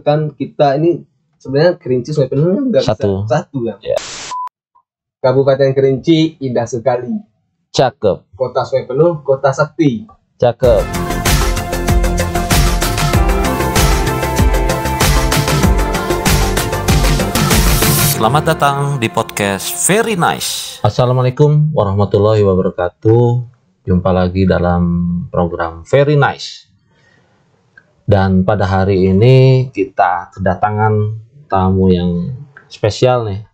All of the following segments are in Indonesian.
perkenalkan, kita ini sebenarnya Kerinci Sungai Penuh nggak bisa satu kan. Yeah. Kabupaten Kerinci indah sekali. Cakep. Kota Sungai Penuh, kota sakti. Cakep. Selamat datang di podcast Very Nice. Assalamualaikum warahmatullahi wabarakatuh. Jumpa lagi dalam program Very Nice. Dan pada hari ini kita kedatangan tamu yang spesial nih.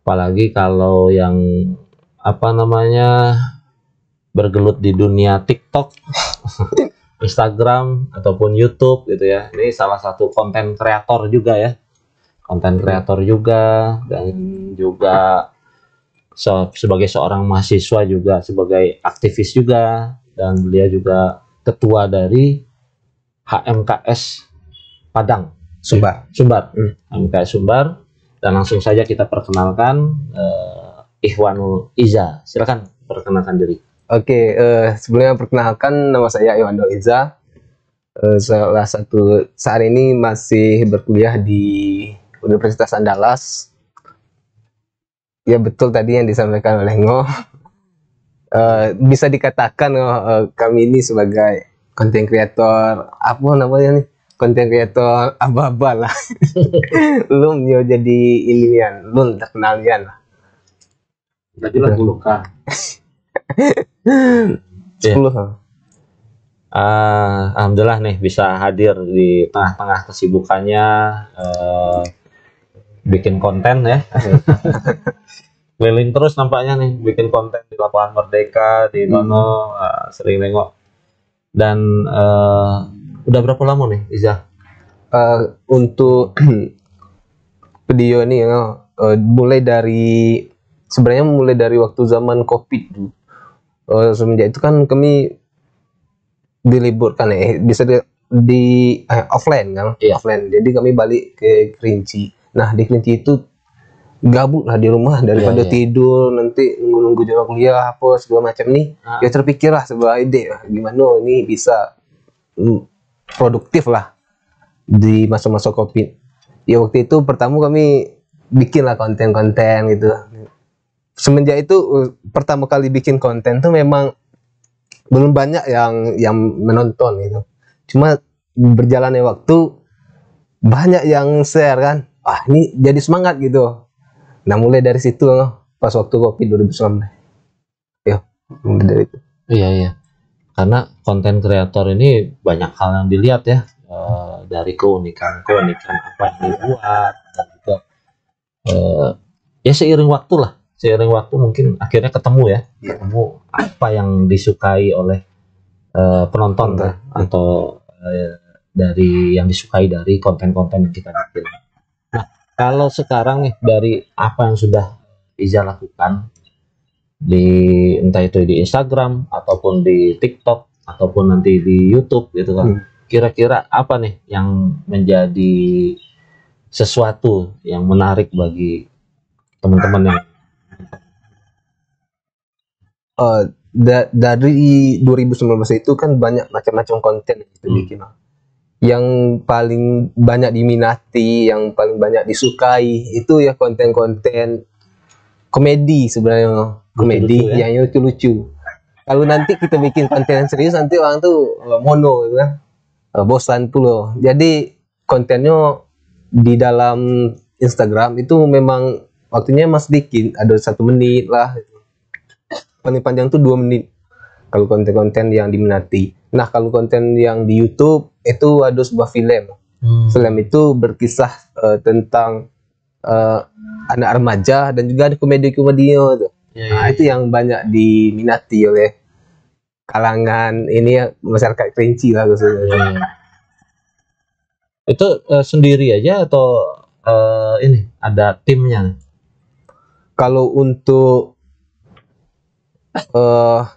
Apalagi kalau yang bergelut di dunia TikTok, Instagram ataupun YouTube gitu ya. Ini salah satu konten kreator juga ya. Konten kreator juga, dan juga sebagai seorang mahasiswa juga, sebagai aktivis juga, dan beliau juga ketua dari HMKS Padang Sumbar. HMKS Sumbar. Dan langsung saja kita perkenalkan Ikhwanul Iza. Silakan perkenalkan diri. Oke, sebelumnya perkenalkan, nama saya Ikhwanul Iza. Salah satu saat ini masih berkuliah di Universitas Andalas. Ya betul tadi yang disampaikan oleh Ngo. Bisa dikatakan kami ini sebagai konten kreator, apa namanya nih? Konten kreator aba-aba lah. Belum jadi inian, belum terkenalian lah. Berarti lah kan. 10. Alhamdulillah nih bisa hadir di tengah-tengah kesibukannya bikin konten ya. Keliling terus nampaknya nih bikin konten di lapangan Merdeka, di mana sering nengok. Dan udah berapa lama nih Iza? Untuk video ini mulai dari waktu zaman COVID dulu. Semenjak itu kan kami diliburkan ya, bisa di offline kan, offline. Jadi kami balik ke Kerinci. Nah di Kerinci itu gabut lah di rumah, daripada tidur nanti nunggu jadwal kuliah apa segala macam nih. Ya terpikirlah sebuah ide, gimana ini bisa produktif lah di masa-masa COVID. Ya waktu itu pertama kami bikin lah konten-konten gitu. Semenjak itu pertama kali bikin konten tuh memang belum banyak yang menonton gitu. Cuma berjalannya waktu banyak yang share kan. Ini jadi semangat gitu. Nah mulai dari situ pas waktu COVID 2019. Ya, mulai dari itu. Iya. Karena konten kreator ini banyak hal yang dilihat ya, dari keunikan apa yang dibuat, dan juga ya seiring waktu mungkin akhirnya ketemu apa yang disukai oleh penonton atau dari yang disukai dari konten-konten yang kita bikin. Nah kalau sekarang nih dari apa yang sudah Iza lakukan entah itu di Instagram ataupun di TikTok ataupun nanti di YouTube gitu kan, kira-kira apa nih yang menjadi sesuatu yang menarik bagi teman-teman yang dari 2019 itu kan banyak macam-macam konten yang kita bikin. Yang paling banyak diminati, yang paling banyak disukai itu ya konten-konten komedi sebenarnya, komedi yang lucu-lucu. Kalau nanti kita bikin konten serius nanti orang tuh mono gitu kan, bosan tuh loh. Jadi kontennya di dalam Instagram itu memang waktunya mas dikit, ada 1 menit lah. Paling panjang tuh 2 menit. Kalau konten-konten yang diminati. Nah kalau konten yang di YouTube itu ada sebuah film. Film itu berkisah tentang anak remaja dan juga ada komedi-komedinya tuh. Itu yang banyak diminati oleh kalangan ini ya, masyarakat Kerinci lah khususnya. Itu sendiri aja atau ini ada timnya? Kalau untuk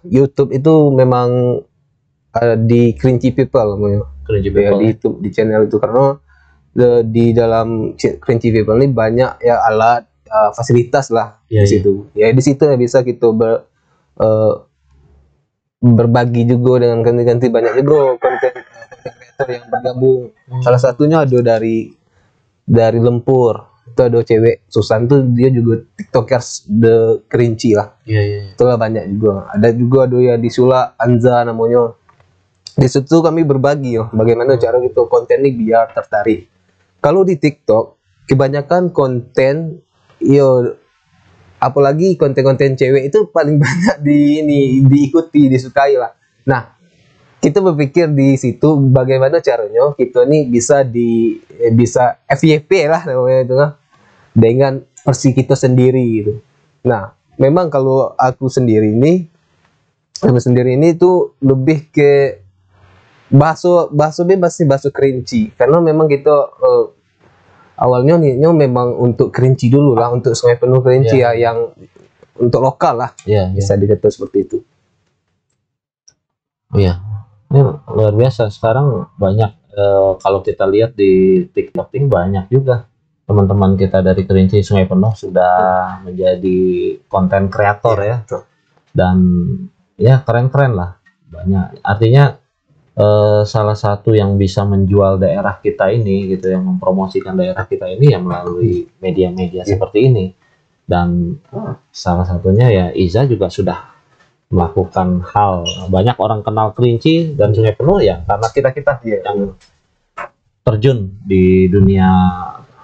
YouTube itu memang di Kerinci People namanya. Ya, di YouTube, di channel itu, karena di dalam Kerinci People ini banyak ya alat fasilitas lah di situ. Ya di situ ya bisa kita berbagi juga dengan ganti-ganti banyak bro konten creator yang bergabung. Salah satunya ada dari Lempur. Itu ada cewek Susan tuh, dia juga tiktokers the kerinci lah. Iya. Itulah banyak juga. Ada juga ada ya di Sula Anza namanya. Di situ kami berbagi bagaimana cara gitu konten ini biar tertarik. Kalau di TikTok kebanyakan konten apalagi konten-konten cewek itu paling banyak diikuti, disukai lah. Nah, kita berpikir di situ bagaimana caranya kita nih bisa FYP lah namanya itu kan, dengan versi kita sendiri gitu. Nah, memang kalau aku sendiri ini tuh lebih ke bahasa bebas sih, bahasa kerinci, karena memang kita awalnya memang untuk kerinci dulu lah, untuk Sungai Penuh kerinci ya, yang untuk lokal lah, bisa dikata seperti itu. Iya, ini luar biasa. Sekarang banyak kalau kita lihat di TikTok ini banyak juga teman-teman kita dari Kerinci Sungai Penuh sudah menjadi konten kreator ya, dan ya keren-keren lah, banyak. Artinya salah satu yang bisa menjual daerah kita ini gitu, yang mempromosikan daerah kita ini ya melalui media-media seperti ini. Dan salah satunya ya Iza juga sudah melakukan hal, banyak orang kenal Kerinci dan Sungai Penuh ya karena kita yang terjun di dunia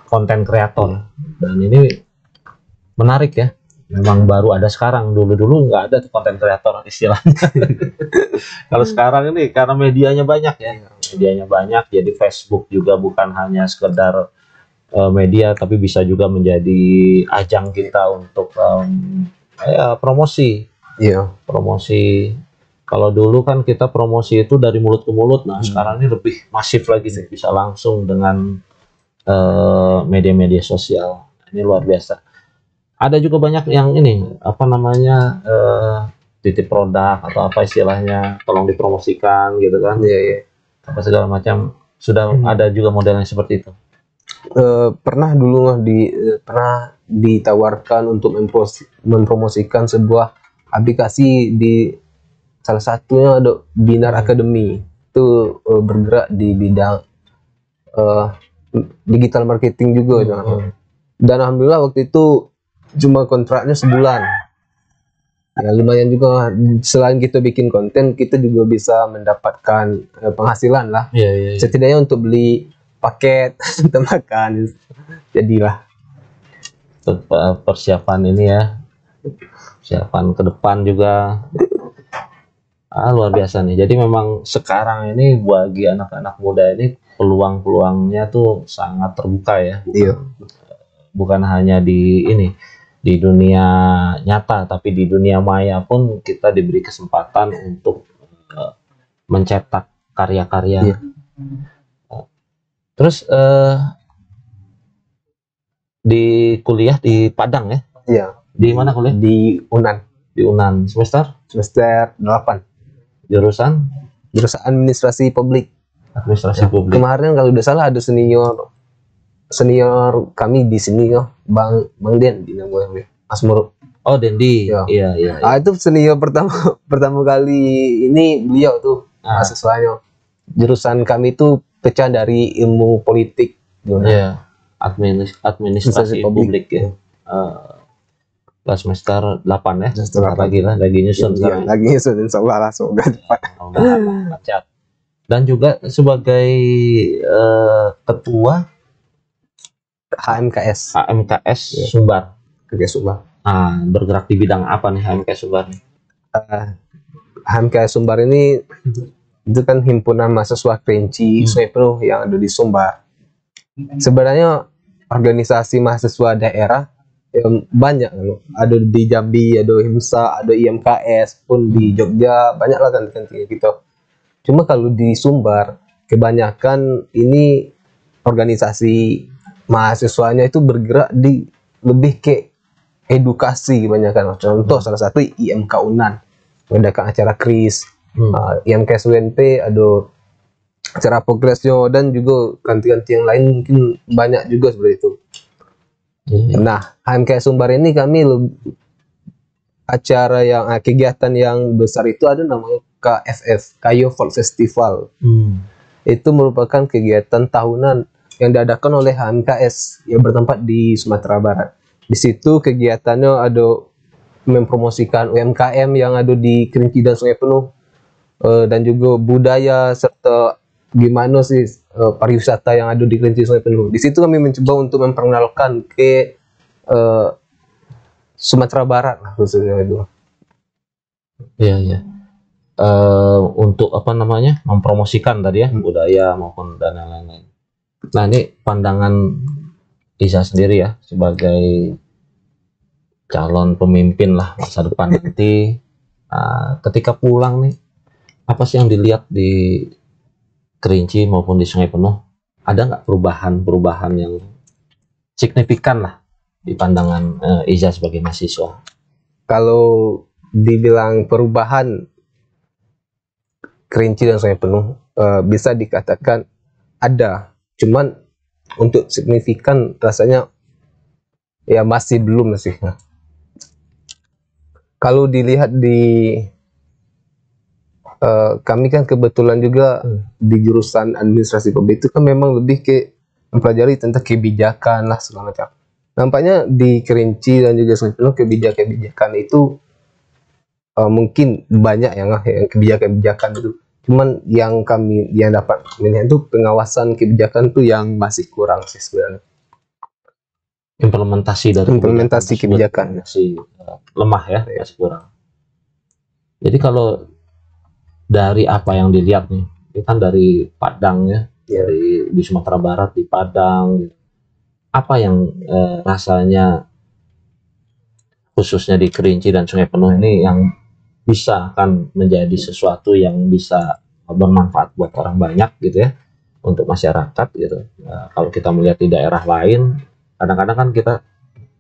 konten kreator. Dan ini menarik ya, memang baru ada sekarang, dulu nggak ada tuh konten kreator istilahnya. Kalau sekarang ini karena medianya banyak ya, jadi Facebook juga bukan hanya sekedar media, tapi bisa juga menjadi ajang kita untuk promosi. Promosi. Kalau dulu kan kita promosi itu dari mulut ke mulut, nah sekarang ini lebih masif lagi nih, bisa langsung dengan media-media sosial. Ini luar biasa. Ada juga banyak yang ini titip produk atau apa istilahnya, tolong dipromosikan gitu kan, apa segala macam. Sudah ada juga modelnya seperti itu. Pernah dulu pernah ditawarkan untuk mempromosikan sebuah aplikasi di salah satunya ada Binar Academy, itu bergerak di bidang digital marketing juga. Dan alhamdulillah waktu itu cuma kontraknya sebulan. Ya lumayan juga, selain kita bikin konten, kita juga bisa mendapatkan penghasilan lah. Setidaknya untuk beli paket untuk makan. Jadilah persiapan ini ya, persiapan ke depan juga. Luar biasa nih. Jadi memang sekarang ini bagi anak-anak muda ini peluang-peluangnya tuh sangat terbuka ya. Bukan hanya di dunia nyata, tapi di dunia maya pun kita diberi kesempatan untuk mencetak karya-karya. Terus di kuliah di Padang ya? Iya. Di mana kuliah? Di Unan. Di Unan. Semester 8. Jurusan Administrasi Publik. Administrasi Publik. Kemarin kalau udah salah ada senior kami di sini Bang Den namanya, Mas Muruk. Oh, Dendi. Iya. Itu senior pertama kali ini beliau tuh mahasiswanya. Jurusan kami itu pecah dari ilmu politik. Administrasi publik ya. Kelas semester 8 ya. Lagi nyusun sekarang. Lagi nyusun, insyaallah semoga cepat. Dan juga sebagai ketua HMKS Sumbar. Sumbar. Bergerak di bidang apa nih HMKS Sumbar? HMKS Sumbar ini itu kan himpunan mahasiswa Kerinci Sungai Penuh yang ada di Sumbar. Sebenarnya organisasi mahasiswa daerah banyak, ada di Jambi, ada HIMSA, ada IMKS pun di Jogja, banyak lah kan gitu. Cuma kalau di Sumbar kebanyakan ini organisasi mahasiswanya itu bergerak di lebih ke edukasi kebanyakan. Contoh salah satu IMK Unan mengadakan acara KRIS, IMKS UNP ada acara progresnya, dan juga ganti-ganti yang lain mungkin banyak juga seperti itu. Nah, HMKS Sumbar ini kami acara yang kegiatan yang besar itu ada namanya KFF, Kayo Folk Festival. Itu merupakan kegiatan tahunan yang diadakan oleh HMKS yang bertempat di Sumatera Barat. Di situ kegiatannya ada mempromosikan UMKM yang ada di Kerinci dan Sungai Penuh, dan juga budaya serta gimana sih pariwisata yang ada di Kerinci Sungai Penuh. Di situ kami mencoba untuk memperkenalkan ke Sumatera Barat lah khususnya itu. Iya, iya. Untuk apa namanya, mempromosikan tadi ya, budaya maupun dan lain-lain. Nah, ini pandangan Iza sendiri ya sebagai calon pemimpin lah masa depan nanti. Ketika pulang nih, apa sih yang dilihat di Kerinci maupun di Sungai Penuh? Ada nggak perubahan-perubahan yang signifikan lah di pandangan Iza sebagai mahasiswa? Kalau dibilang perubahan Kerinci dan Sungai Penuh, bisa dikatakan ada, cuman untuk signifikan rasanya ya masih belum sih. Kalau dilihat di kami kan kebetulan juga di jurusan administrasi publik itu kan memang lebih ke mempelajari tentang kebijakan lah segala macam. Nampaknya di Kerinci dan juga Sungai Penuh kebijakan itu mungkin banyak yang kebijakan itu. Cuman yang dapat melihat itu pengawasan kebijakan itu yang masih kurang sih sebenarnya. Implementasi kebijakan masih lemah ya, masih kurang. Jadi kalau dari apa yang dilihat nih, ini kan dari Padang ya, dari di Sumatera Barat di Padang, apa yang rasanya khususnya di Kerinci dan Sungai Penuh ini yang bisa akan menjadi sesuatu yang bisa bermanfaat buat orang banyak gitu ya, untuk masyarakat gitu. Nah, kalau kita melihat di daerah lain, kadang-kadang kan kita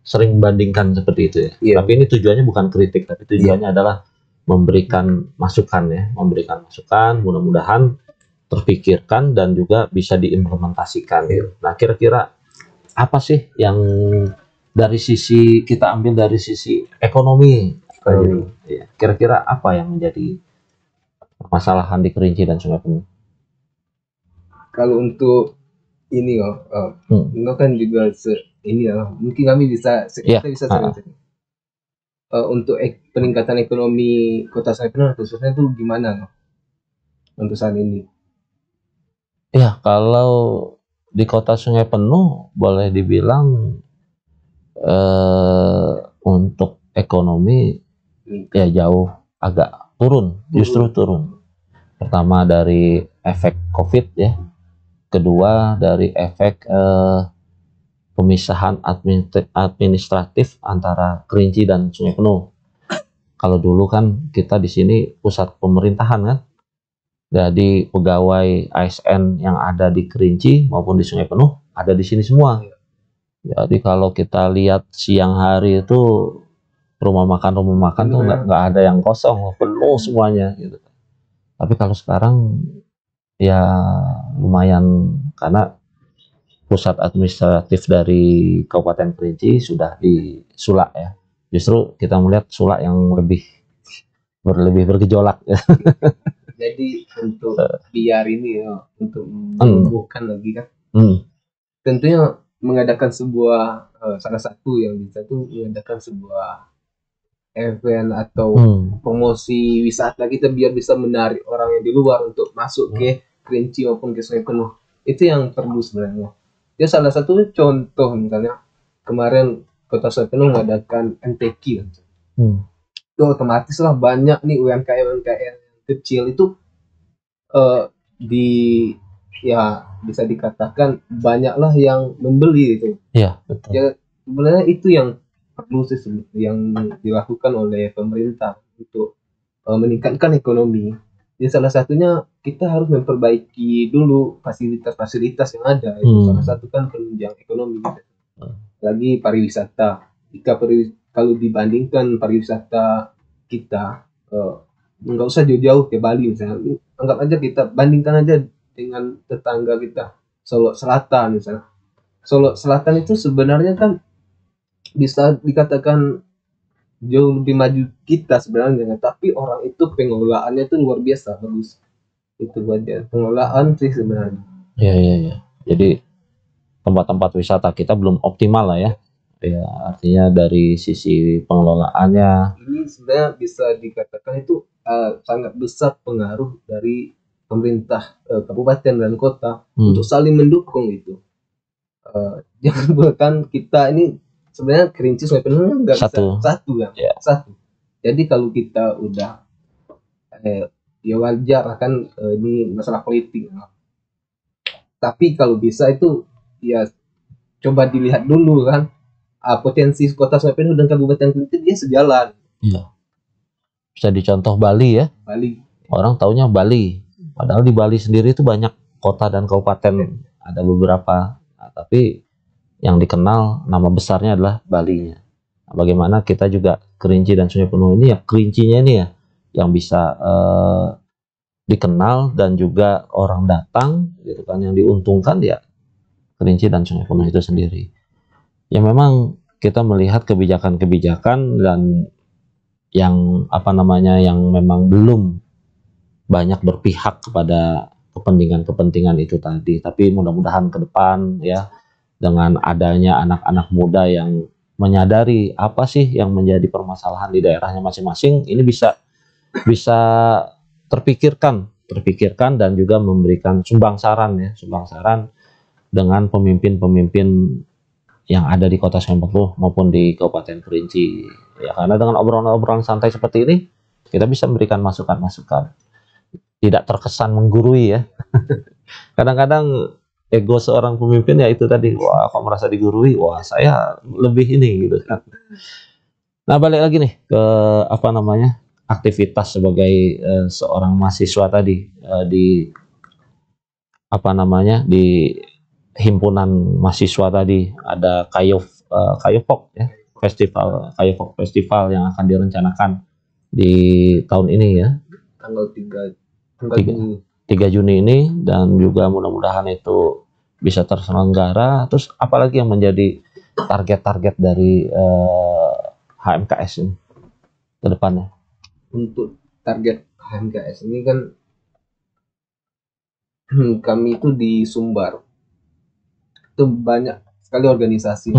sering membandingkan seperti itu ya. Tapi ini tujuannya bukan kritik, tapi tujuannya adalah memberikan masukan ya, mudah-mudahan terpikirkan dan juga bisa diimplementasikan. Nah, kira-kira apa sih yang dari sisi kita ambil dari sisi ekonomi? Ya, kira-kira apa yang menjadi permasalahan di Kerinci dan Sungai Penuh? Kalau untuk ini itu kan juga ini ya, mungkin kami bisa kita bisa sering untuk peningkatan ekonomi Kota Sungai Penuh khususnya itu gimana untuk saat ini? Ya, kalau di Kota Sungai Penuh boleh dibilang untuk ekonomi ya jauh agak turun, justru turun. Pertama dari efek COVID ya, kedua dari efek pemisahan administratif antara Kerinci dan Sungai Penuh. Kalau dulu kan kita di sini pusat pemerintahan kan, jadi pegawai ASN yang ada di Kerinci maupun di Sungai Penuh ada di sini semua. Jadi kalau kita lihat siang hari itu rumah makan tuh nggak ada yang kosong, penuh semuanya gitu. Tapi kalau sekarang ya lumayan, karena pusat administratif dari Kabupaten Kerinci sudah di Sulak ya. Justru kita melihat Sulak yang lebih bergejolak ya. Jadi untuk biar ini ya, untuk menumbuhkan lagi kan, tentunya mengadakan sebuah salah satu yang bisa tuh mengadakan sebuah event atau promosi wisata kita biar bisa menarik orang yang di luar untuk masuk ke Kerinci maupun ke Sungai Penuh. Itu yang perlu sebenarnya. Ya salah satu contoh misalnya kemarin Kota Sungai Penuh mengadakan MTQ. Itu otomatis lah banyak nih UMKM kecil itu ya bisa dikatakan banyaklah yang membeli itu. Iya, betul. Ya sebenarnya itu yang perlu sih yang dilakukan oleh pemerintah untuk meningkatkan ekonomi. Jadi salah satunya kita harus memperbaiki dulu fasilitas-fasilitas yang ada. Itu salah satu kan penunjang ekonomi gitu. Lagi pariwisata. Kalau dibandingkan pariwisata kita nggak usah jauh-jauh ke Bali misalnya. Anggap aja kita bandingkan aja dengan tetangga kita Solo Selatan misalnya. Solo Selatan itu sebenarnya kan bisa dikatakan jauh lebih maju kita sebenarnya, tapi orang itu pengelolaannya itu luar biasa bagus. Itu bagian pengelolaan sih sebenarnya. Iya. Jadi tempat-tempat wisata kita belum optimal lah ya. Ya, artinya dari sisi pengelolaannya. Ini sebenarnya bisa dikatakan itu sangat besar pengaruh dari pemerintah kabupaten dan kota untuk saling mendukung itu. Jangan bukan kita ini sebenarnya Kerinci Sungai Penuh nggak bisa satu kan, satu. Jadi kalau kita udah ya wajar kan ini masalah politik. Tapi kalau bisa itu ya coba dilihat dulu kan potensi kota Sungai Penuh dan kabupaten Kerinci dia sejalan. Iya. Bisa dicontoh Bali ya. Bali. Orang taunya Bali. Padahal di Bali sendiri itu banyak kota dan kabupaten, ada beberapa. Nah, tapi yang dikenal nama besarnya adalah Balinya. Nah, bagaimana kita juga Kerinci dan Sungai Penuh ini ya, Kerincinya ini ya yang bisa dikenal dan juga orang datang gitu kan, yang diuntungkan ya Kerinci dan Sungai Penuh itu sendiri. Ya memang kita melihat kebijakan-kebijakan dan yang yang memang belum banyak berpihak kepada kepentingan-kepentingan itu tadi. Tapi mudah-mudahan ke depan ya, dengan adanya anak-anak muda yang menyadari apa sih yang menjadi permasalahan di daerahnya masing-masing, ini bisa terpikirkan dan juga memberikan sumbang saran dengan pemimpin-pemimpin yang ada di Kota Sungai Penuh maupun di Kabupaten Kerinci. Ya, karena dengan obrolan-obrolan santai seperti ini, kita bisa memberikan masukan-masukan. Tidak terkesan menggurui ya. Kadang-kadang ego seorang pemimpin ya itu tadi, wah kok merasa digurui, wah saya lebih ini gitu kan. Nah, balik lagi nih ke aktivitas sebagai seorang mahasiswa tadi di di himpunan mahasiswa tadi. Ada Kayofok ya, festival yang akan direncanakan di tahun ini ya, tanggal 3 Juni ini, dan juga mudah-mudahan itu bisa terselenggara. Terus apalagi yang menjadi target-target dari HMKS ini ke depannya? Untuk target HMKS ini kan kami itu di Sumbar itu banyak sekali organisasi.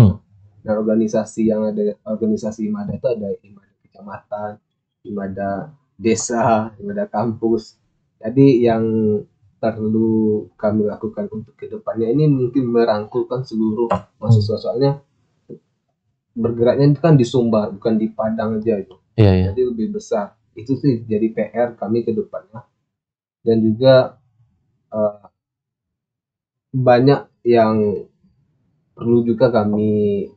Dan organisasi yang ada, organisasi IMADA itu ada IMADA kecamatan, IMADA desa, IMADA kampus. Jadi yang perlu kami lakukan untuk kedepannya ini mungkin merangkulkan seluruh mahasiswa, soalnya bergeraknya itu kan di Sumbar, bukan di Padang aja itu. Jadi lebih besar. Itu sih jadi PR kami ke depannya. Dan juga banyak yang perlu juga kami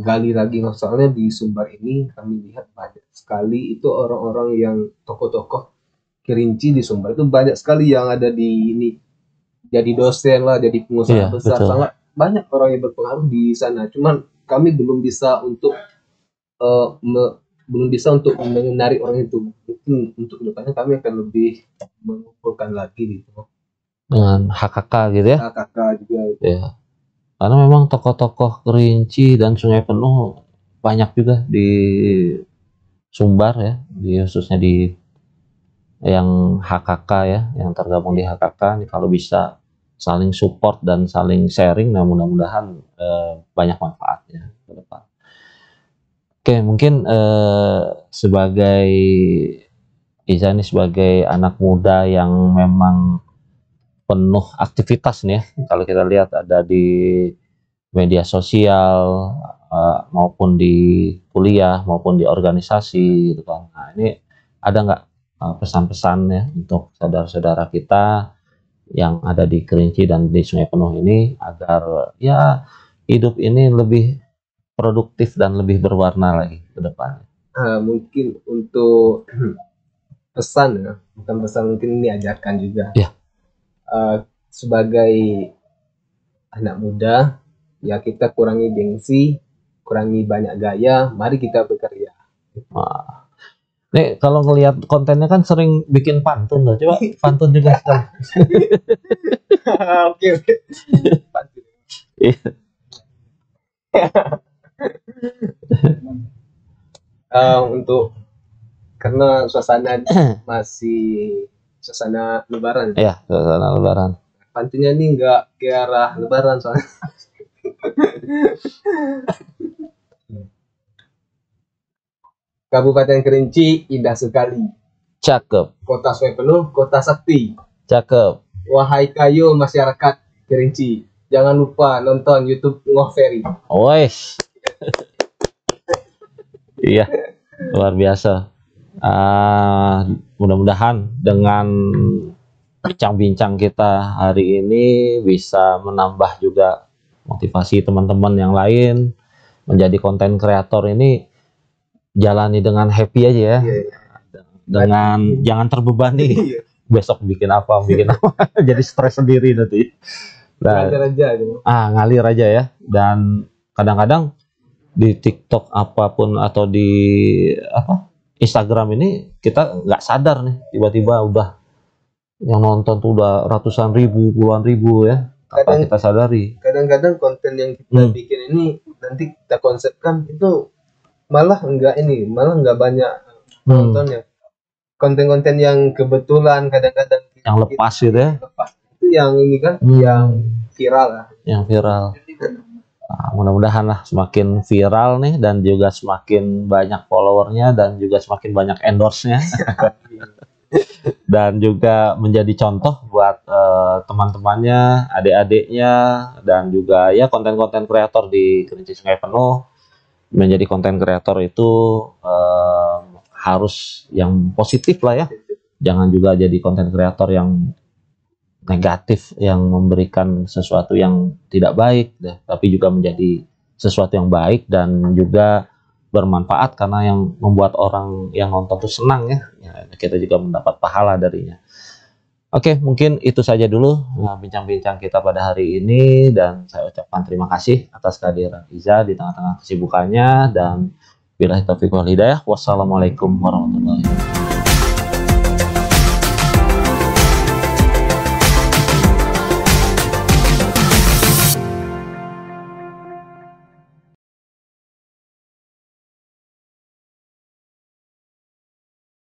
gali lagi, soalnya di Sumbar ini kami lihat banyak sekali itu orang-orang yang tokoh-tokoh Kerinci di Sumbar itu banyak sekali yang ada di ini, jadi dosen lah, jadi pengusaha besar, betul. Sangat banyak orang yang berpengaruh di sana. Cuman kami belum bisa untuk menarik orang itu. Mungkin untuk depannya kami akan lebih mengumpulkan lagi gitu dengan HKK gitu ya. HKK juga ya. Karena memang tokoh-tokoh Kerinci dan Sungai Penuh banyak juga di Sumbar ya, khususnya di yang HKK ya, yang tergabung di HKK. Kalau bisa saling support dan saling sharing, nah mudah-mudahan banyak manfaatnya ke depan. Oke, mungkin sebagai Izani, sebagai anak muda yang memang penuh aktivitas nih ya, kalau kita lihat ada di media sosial maupun di kuliah maupun di organisasi gitu kan. Nah, ini ada nggak pesan-pesan ya untuk saudara-saudara kita yang ada di Kerinci dan di Sungai Penuh ini, agar ya hidup ini lebih produktif dan lebih berwarna lagi ke depannya? Mungkin untuk pesan ya, bukan pesan, mungkin ini ajarkan juga ya. Sebagai anak muda ya, kita kurangi gengsi, kurangi banyak gaya, mari kita bekerja. Nih kalau ngelihat kontennya kan sering bikin pantun loh, coba pantun juga sekali. Oke. Pantun. Untuk karena suasana masih suasana Lebaran. Ya, suasana Lebaran. Pantinya ini nggak ke arah Lebaran soalnya. Kabupaten Kerinci indah sekali. Cakep, Kota sungai penuh, kota sakti. cakep. Wahai kayo masyarakat Kerinci, jangan lupa nonton YouTube Ngoh Ferry. Wes. Iya, luar biasa. Mudah-mudahan dengan bincang-bincang kita hari ini bisa menambah juga motivasi teman-teman yang lain menjadi konten kreator ini. Jalani dengan happy aja ya. Dengan jangan terbebani. Besok bikin apa. Jadi stres sendiri nanti. Ngalir aja gitu. Ngalir aja ya. Dan kadang-kadang di TikTok apapun atau di Instagram ini kita nggak sadar nih, tiba-tiba udah yang nonton tuh udah ratusan ribu, puluhan ribu ya. Tanpa kita sadari. Kadang-kadang konten yang kita bikin ini nanti kita konsepkan itu malah nggak banyak nontonnya. Konten-konten yang kebetulan kadang-kadang yang lepas gitu ya. Lepas itu yang ini kan yang viral lah. Yang viral. Mudah-mudahan lah semakin viral nih dan juga semakin banyak followernya dan juga semakin banyak endorse-nya. Dan juga menjadi contoh buat teman-temannya, adik-adiknya, dan juga ya konten-konten kreator di Kerinci Sungai Penuh. Menjadi konten kreator itu harus yang positif lah ya. Jangan juga jadi konten kreator yang negatif, yang memberikan sesuatu yang tidak baik, tapi juga menjadi sesuatu yang baik dan juga bermanfaat karena yang membuat orang yang nonton itu senang ya. Kita juga mendapat pahala darinya. Oke, mungkin itu saja dulu bincang-bincang kita pada hari ini, dan saya ucapkan terima kasih atas kehadiran Iza di tengah-tengah kesibukannya, dan billahi taufiq wal hidayah. Wassalamualaikum warahmatullahi wabarakatuh.